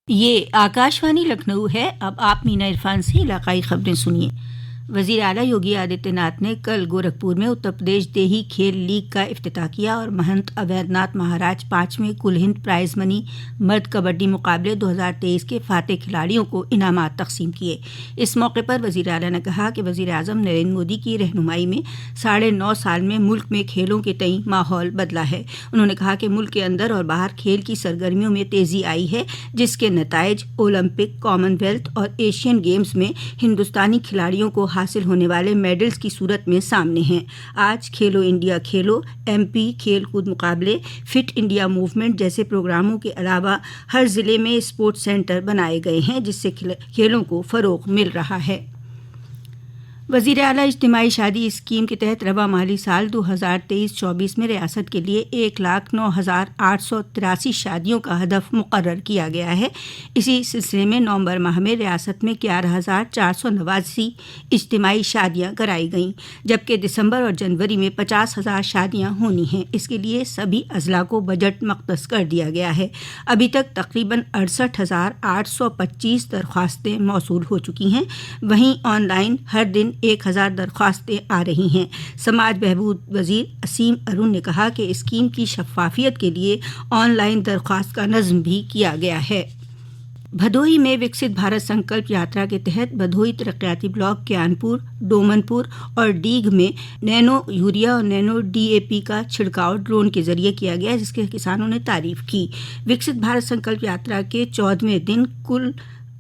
یہ آکاشوانی لکھنؤ ہے۔ اب آپ مینا عرفان سے علاقائی خبریں سنیے۔ وزیر اعلیٰ یوگی آدتیہ ناتھ نے کل گورکھپور میں اتر پردیش دیہی کھیل لیگ کا افتتاح کیا اور مہنت اویدھ ناتھ مہاراج 5ویں کل ہند پرائز منی مرد کبڈی مقابلے 2023 کے فاتح کھلاڑیوں کو انعامات تقسیم کیے۔ اس موقع پر وزیر اعلیٰ نے کہا کہ وزیر اعظم نریندر مودی کی رہنمائی میں 9.5 سال میں ملک میں کھیلوں کے تئیں ماحول بدلا ہے۔ انہوں نے کہا کہ ملک کے اندر اور باہر کھیل کی سرگرمیوں میں تیزی آئی ہے، جس کے نتائج اولمپک، کامن ویلتھ اور ایشین گیمز میں ہندوستانی کھلاڑیوں کو حاصل ہونے والے میڈلز کی صورت میں سامنے ہیں۔ آج کھیلو انڈیا کھیلو، MP کھیل کود مقابلے، فٹ انڈیا موومنٹ جیسے پروگراموں کے علاوہ ہر ضلع میں اسپورٹس سینٹر بنائے گئے ہیں، جس سے کھیلوں کو فروغ مل رہا ہے۔ وزیر اعلیٰ اجتماعی شادی اسکیم کے تحت رواں مالی سال 2023-24 میں ریاست کے لیے 1,09,883 شادیوں کا ہدف مقرر کیا گیا ہے۔ اسی سلسلے میں نومبر ماہ میں ریاست میں 11,489 اجتماعی شادیاں کرائی گئیں، جبکہ دسمبر اور جنوری میں 50,000 شادیاں ہونی ہیں۔ اس کے لیے سبھی اضلاع کو بجٹ مختص کر دیا گیا ہے۔ ابھی تک تقریباً 68,825 درخواستیں موصول ہو چکی ہیں۔ وہیں آن لائن ہر دن 1,000 درخواستیں آ رہی ہیں۔ سماج بہبود وزیر اسیم ارون نے کہا کہ اسکیم کی شفافیت کے لیے آن لائن درخواست کا نظم بھی کیا گیا ہے۔ بھدوہی میں وکست بھارت سنکلپ یاترا کے تحت بھدوہی ترقیاتی بلاک کیانپور، ڈومن پور اور ڈیگ میں نینو یوریا اور نینو DAP کا چھڑکاؤ ڈرون کے ذریعے کیا گیا، جس کے کسانوں نے تعریف کی۔ وکست بھارت سنکلپ یاترا کے 14ویں دن کل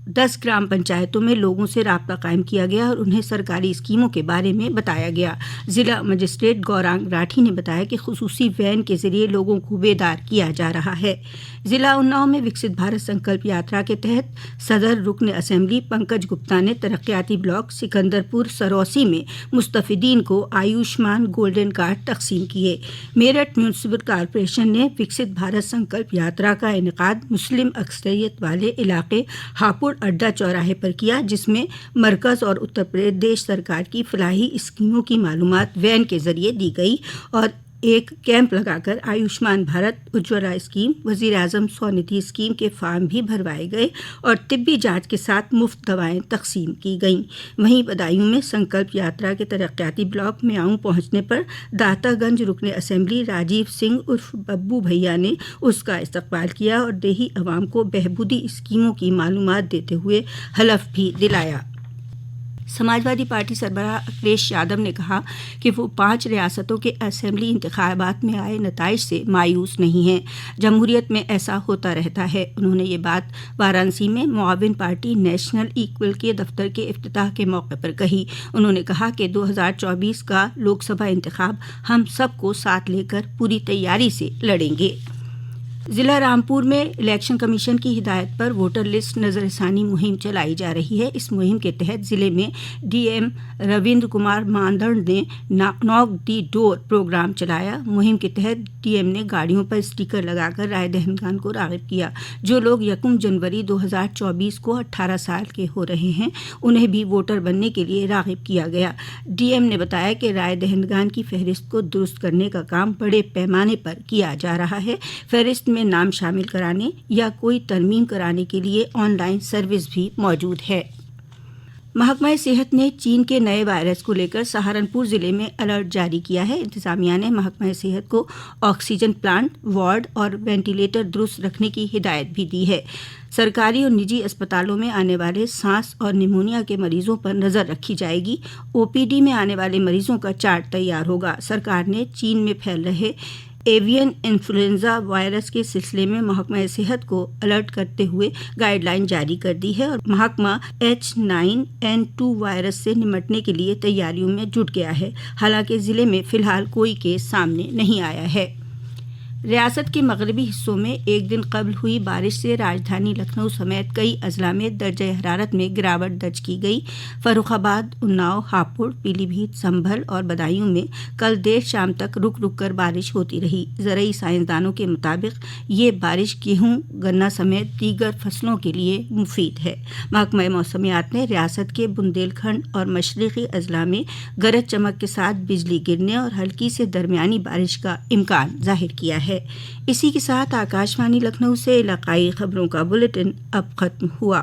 10 گرام پنچایتوں میں لوگوں سے رابطہ قائم کیا گیا اور انہیں سرکاری اسکیموں کے بارے میں بتایا گیا۔ ضلع مجسٹریٹ گورانگ راٹھی نے بتایا کہ خصوصی وین کے ذریعے لوگوں کو بیدار کیا جا رہا ہے۔ ضلع اناؤ میں وکست بھارت سنکلپ یاترا کے تحت صدر رکن اسمبلی پنکج گپتا نے ترقیاتی بلاک سکندرپور سروسی میں مستفیدین کو آیوشمان گولڈن کارڈ تقسیم کیے۔ میرٹھ میونسپل کارپوریشن نے وکست بھارت سنکلپ یاترا کا انعقاد مسلم اکثریت والے علاقے ہاپوڑ اڈا چوراہے پر کیا، جس میں مرکز اور اتر پردیش سرکار کی فلاحی اسکیموں کی معلومات وین کے ذریعے دی گئی اور ایک کیمپ لگا کر آیوشمان بھارت اجولا اسکیم، وزیر اعظم سوندھی اسکیم کے فارم بھی بھروائے گئے اور طبی جانچ کے ساتھ مفت دوائیں تقسیم کی گئیں۔ وہیں بدایوں میں سنکلپ یاترا کے ترقیاتی بلاک میاؤں پہنچنے پر داتا گنج رکن اسمبلی راجیو سنگھ عرف ببو بھیا نے اس کا استقبال کیا اور دیہی عوام کو بہبودی اسکیموں کی معلومات دیتے ہوئے حلف بھی دلایا۔ سماجوادی پارٹی سربراہ اکھلیش یادو نے کہا کہ وہ 5 ریاستوں کے اسمبلی انتخابات میں آئے نتائج سے مایوس نہیں ہیں۔ جمہوریت میں ایسا ہوتا رہتا ہے۔ انہوں نے یہ بات وارانسی میں معاون پارٹی نیشنل ایکول کے دفتر کے افتتاح کے موقع پر کہی۔ انہوں نے کہا کہ 2024 کا لوک سبھا انتخاب ہم سب کو ساتھ لے کر پوری تیاری سے لڑیں گے۔ ضلع رامپور میں الیکشن کمیشن کی ہدایت پر ووٹر لسٹ نظر ثانی مہم چلائی جا رہی ہے۔ اس مہم کے تحت ضلع میں DM رویندر کمار ماندڑ نے ناک دی ڈور پروگرام چلایا۔ مہم کے تحت DM نے گاڑیوں پر اسٹیکر لگا کر رائے دہندگان کو راغب کیا۔ جو لوگ 1 جنوری 2024 کو 18 سال کے ہو رہے ہیں، انہیں بھی ووٹر بننے کے لیے راغب کیا گیا۔ DM نے بتایا کہ رائے دہندگان کی فہرست کو درست کرنے کا کام بڑے پیمانے پر کیا جا رہا ہے۔ فہرست میں نام شامل کرانے یا کوئی ترمیم کرانے کے لیے آن لائن سروس بھی موجود ہے۔ محکمہ صحت نے چین کے نئے وائرس کو لے کر سہارنپور ضلع میں الرٹ جاری کیا ہے۔ انتظامیہ نے محکمہ صحت کو آکسیجن پلانٹ، وارڈ اور وینٹیلیٹر درست رکھنے کی ہدایت بھی دی ہے۔ سرکاری اور نجی اسپتالوں میں آنے والے سانس اور نمونیا کے مریضوں پر نظر رکھی جائے گی۔ OPD میں آنے والے مریضوں کا چارٹ تیار ہوگا۔ سرکار نے چین میں پھیل رہے ایوین انفلوئنزا وائرس کے سلسلے میں محکمہ صحت کو الرٹ کرتے ہوئے گائیڈ لائن جاری کر دی ہے اور محکمہ H9N2 وائرس سے نمٹنے کے لیے تیاریوں میں جٹ گیا ہے۔ حالانکہ ضلع میں فی الحال کوئی کیس سامنے نہیں آیا ہے۔ ریاست کے مغربی حصوں میں ایک دن قبل ہوئی بارش سے راجدھانی لکھنؤ سمیت کئی اضلاع میں درجہ حرارت میں گراوٹ درج کی گئی۔ فروخ آباد، اناؤ، ہاپوڑ، پیلی بھیت، سنبھل اور بدایوں میں کل دیر شام تک رک رک کر بارش ہوتی رہی۔ زرعی سائنسدانوں کے مطابق یہ بارش گیہوں، گنا سمیت دیگر فصلوں کے لیے مفید ہے۔ محکمہ موسمیات نے ریاست کے بندیل کھنڈ اور مشرقی اضلاع میں گرج چمک کے ساتھ بجلی گرنے اور ہلکی سے درمیانی بارش کا امکان ظاہر کیا ہے۔ ہے۔ اسی کے ساتھ آکاشوانی لکھنؤ سے علاقائی خبروں کا بلیٹن اب ختم ہوا۔